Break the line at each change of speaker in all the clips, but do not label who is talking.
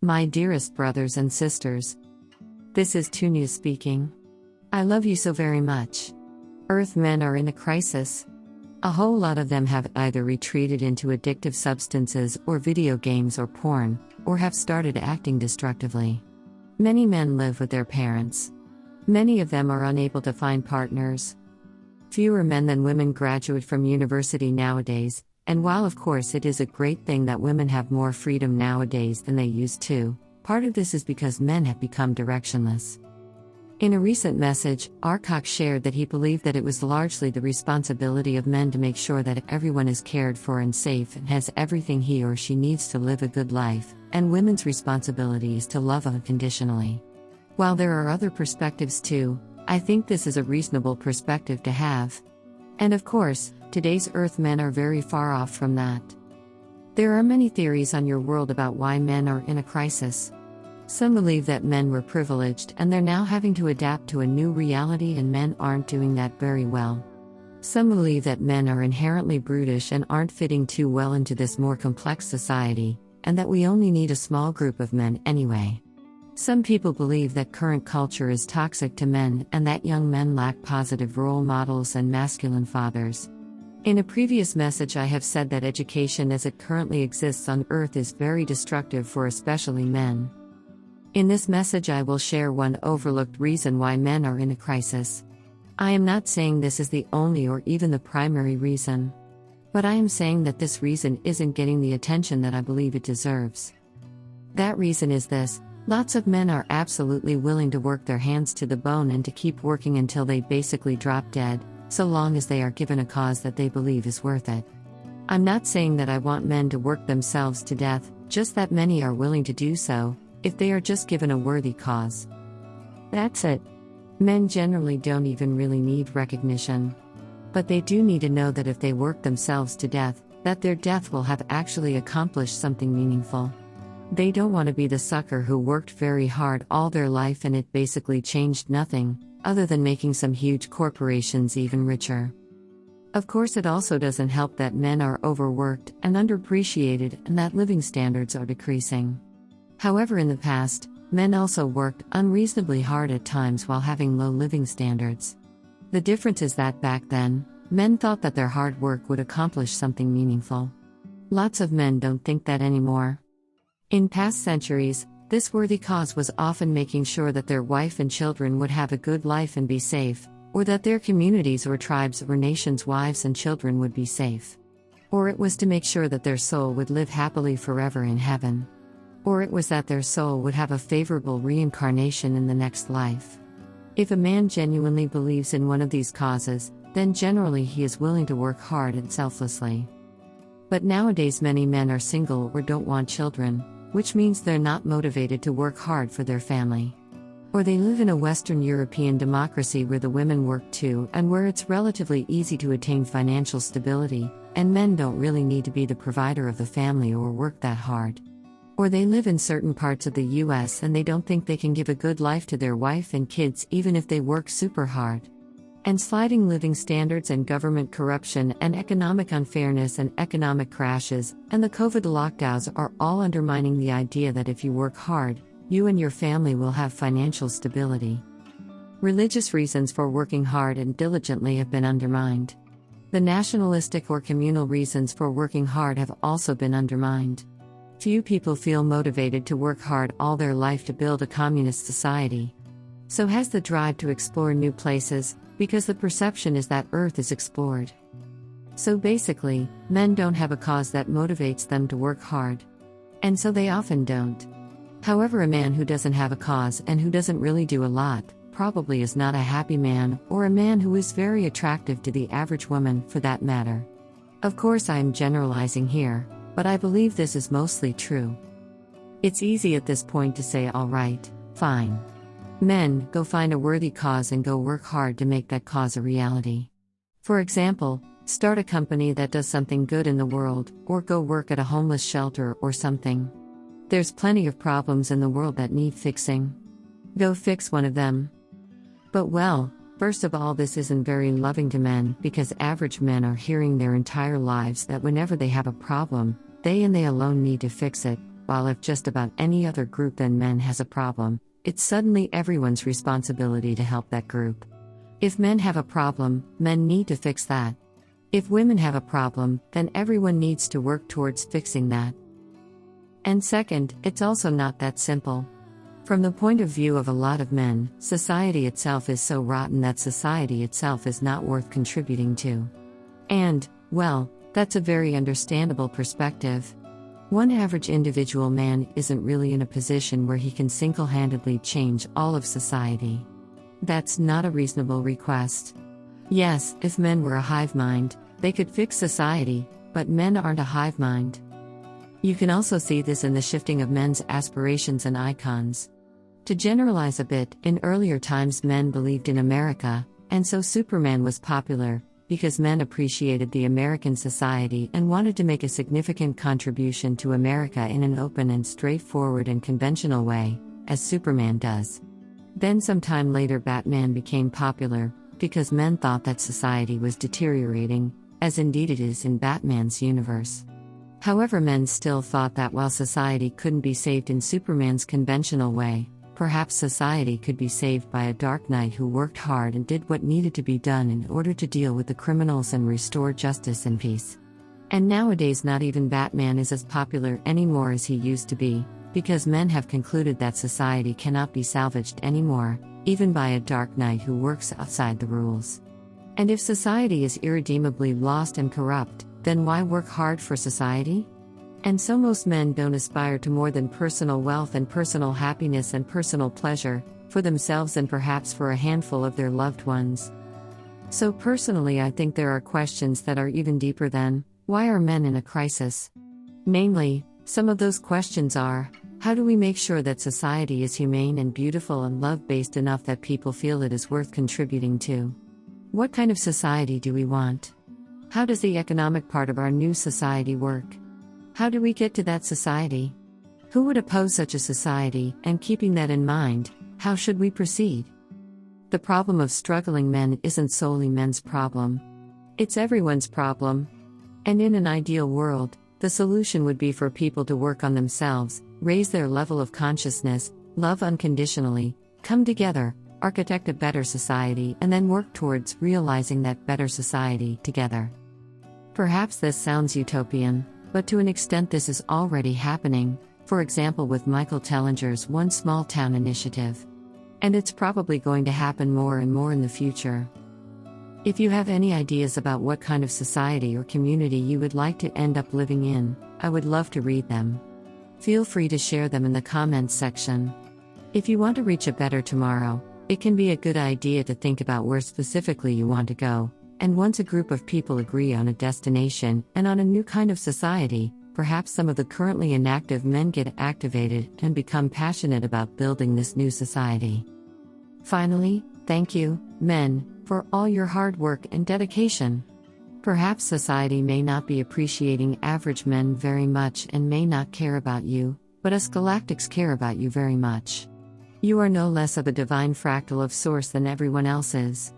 My dearest brothers and sisters, this is Tunia speaking. I love you so very much. Earth men are in a crisis. A whole lot of them have either retreated into addictive substances or video games or porn, or have started acting destructively. Many men live with their parents. Many of them are unable to find partners. Fewer men than women graduate from university nowadays, and while of course it is a great thing that women have more freedom nowadays than they used to, part of this is because men have become directionless. In a recent message, Hakann shared that he believed that it was largely the responsibility of men to make sure that everyone is cared for and safe and has everything he or she needs to live a good life, and women's responsibility is to love unconditionally. While there are other perspectives too, I think this is a reasonable perspective to have. And of course, today's Earth men are very far off from that. There are many theories on your world about why men are in a crisis. Some believe that men were privileged and they're now having to adapt to a new reality and men aren't doing that very well. Some believe that men are inherently brutish and aren't fitting too well into this more complex society, and that we only need a small group of men anyway. Some people believe that current culture is toxic to men and that young men lack positive role models and masculine fathers. In a previous message I have said that education as it currently exists on Earth is very destructive for especially men. In this message I will share one overlooked reason why men are in a crisis. I am not saying this is the only or even the primary reason. But I am saying that this reason isn't getting the attention that I believe it deserves. That reason is this: lots of men are absolutely willing to work their hands to the bone and to keep working until they basically drop dead, so long as they are given a cause that they believe is worth it. I'm not saying that I want men to work themselves to death, just that many are willing to do so, if they are just given a worthy cause. That's it. Men generally don't even really need recognition. But they do need to know that if they work themselves to death, that their death will have actually accomplished something meaningful. They don't want to be the sucker who worked very hard all their life and it basically changed nothing, other than making some huge corporations even richer. Of course, it also doesn't help that men are overworked and underappreciated and that living standards are decreasing. However, in the past, men also worked unreasonably hard at times while having low living standards. The difference is that back then, men thought that their hard work would accomplish something meaningful. Lots of men don't think that anymore. In past centuries, this worthy cause was often making sure that their wife and children would have a good life and be safe, or that their communities or tribes or nations' wives and children would be safe. Or it was to make sure that their soul would live happily forever in heaven. Or it was that their soul would have a favorable reincarnation in the next life. If a man genuinely believes in one of these causes, then generally he is willing to work hard and selflessly. But nowadays many men are single or don't want children, which means they're not motivated to work hard for their family. Or they live in a Western European democracy where the women work too and where it's relatively easy to attain financial stability, and men don't really need to be the provider of the family or work that hard. Or they live in certain parts of the US and they don't think they can give a good life to their wife and kids even if they work super hard. And sliding living standards and government corruption and economic unfairness and economic crashes and the COVID lockdowns are all undermining the idea that if you work hard, you and your family will have financial stability. Religious reasons for working hard and diligently have been undermined. The nationalistic or communal reasons for working hard have also been undermined. Few people feel motivated to work hard all their life to build a communist society. So has the drive to explore new places, because the perception is that Earth is explored. So basically, men don't have a cause that motivates them to work hard. And so they often don't. However, a man who doesn't have a cause and who doesn't really do a lot, probably is not a happy man, or a man who is very attractive to the average woman, for that matter. Of course, I am generalizing here, but I believe this is mostly true. It's easy at this point to say, alright, fine. Men, go find a worthy cause and go work hard to make that cause a reality. For example, start a company that does something good in the world, or go work at a homeless shelter or something. There's plenty of problems in the world that need fixing. Go fix one of them. But well, first of all, this isn't very loving to men because average men are hearing their entire lives that whenever they have a problem, they and they alone need to fix it, while if just about any other group than men has a problem, it's suddenly everyone's responsibility to help that group. If men have a problem, men need to fix that. If women have a problem, then everyone needs to work towards fixing that. And second, it's also not that simple. From the point of view of a lot of men, society itself is so rotten that society itself is not worth contributing to. And, well, that's a very understandable perspective. One average individual man isn't really in a position where he can single-handedly change all of society. That's not a reasonable request. Yes, if men were a hive mind, they could fix society, but men aren't a hive mind. You can also see this in the shifting of men's aspirations and icons. To generalize a bit, in earlier times men believed in America, and so Superman was popular, because men appreciated the American society and wanted to make a significant contribution to America in an open and straightforward and conventional way, as Superman does. Then sometime later Batman became popular, because men thought that society was deteriorating, as indeed it is in Batman's universe. However, men still thought that while society couldn't be saved in Superman's conventional way, perhaps society could be saved by a Dark Knight who worked hard and did what needed to be done in order to deal with the criminals and restore justice and peace. And nowadays not even Batman is as popular anymore as he used to be, because men have concluded that society cannot be salvaged anymore, even by a Dark Knight who works outside the rules. And if society is irredeemably lost and corrupt, then why work hard for society? And so most men don't aspire to more than personal wealth and personal happiness and personal pleasure, for themselves and perhaps for a handful of their loved ones. So personally I think there are questions that are even deeper than, why are men in a crisis? Namely, some of those questions are, how do we make sure that society is humane and beautiful and love-based enough that people feel it is worth contributing to? What kind of society do we want? How does the economic part of our new society work? How do we get to that society? Who would oppose such a society, and keeping that in mind, how should we proceed? The problem of struggling men isn't solely men's problem. It's everyone's problem. And in an ideal world, the solution would be for people to work on themselves, raise their level of consciousness, love unconditionally, come together, architect a better society, and then work towards realizing that better society together. Perhaps this sounds utopian, but to an extent this is already happening, for example with Michael Tellinger's One Small Town initiative. And it's probably going to happen more and more in the future. If you have any ideas about what kind of society or community you would like to end up living in, I would love to read them. Feel free to share them in the comments section. If you want to reach a better tomorrow, it can be a good idea to think about where specifically you want to go. And once a group of people agree on a destination and on a new kind of society, perhaps some of the currently inactive men get activated and become passionate about building this new society. Finally, thank you, men, for all your hard work and dedication. Perhaps society may not be appreciating average men very much and may not care about you, but us galactics care about you very much. You are no less of a divine fractal of source than everyone else is.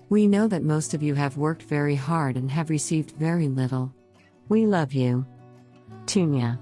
We know that most of you have worked very hard and have received very little. We love you. Tunia.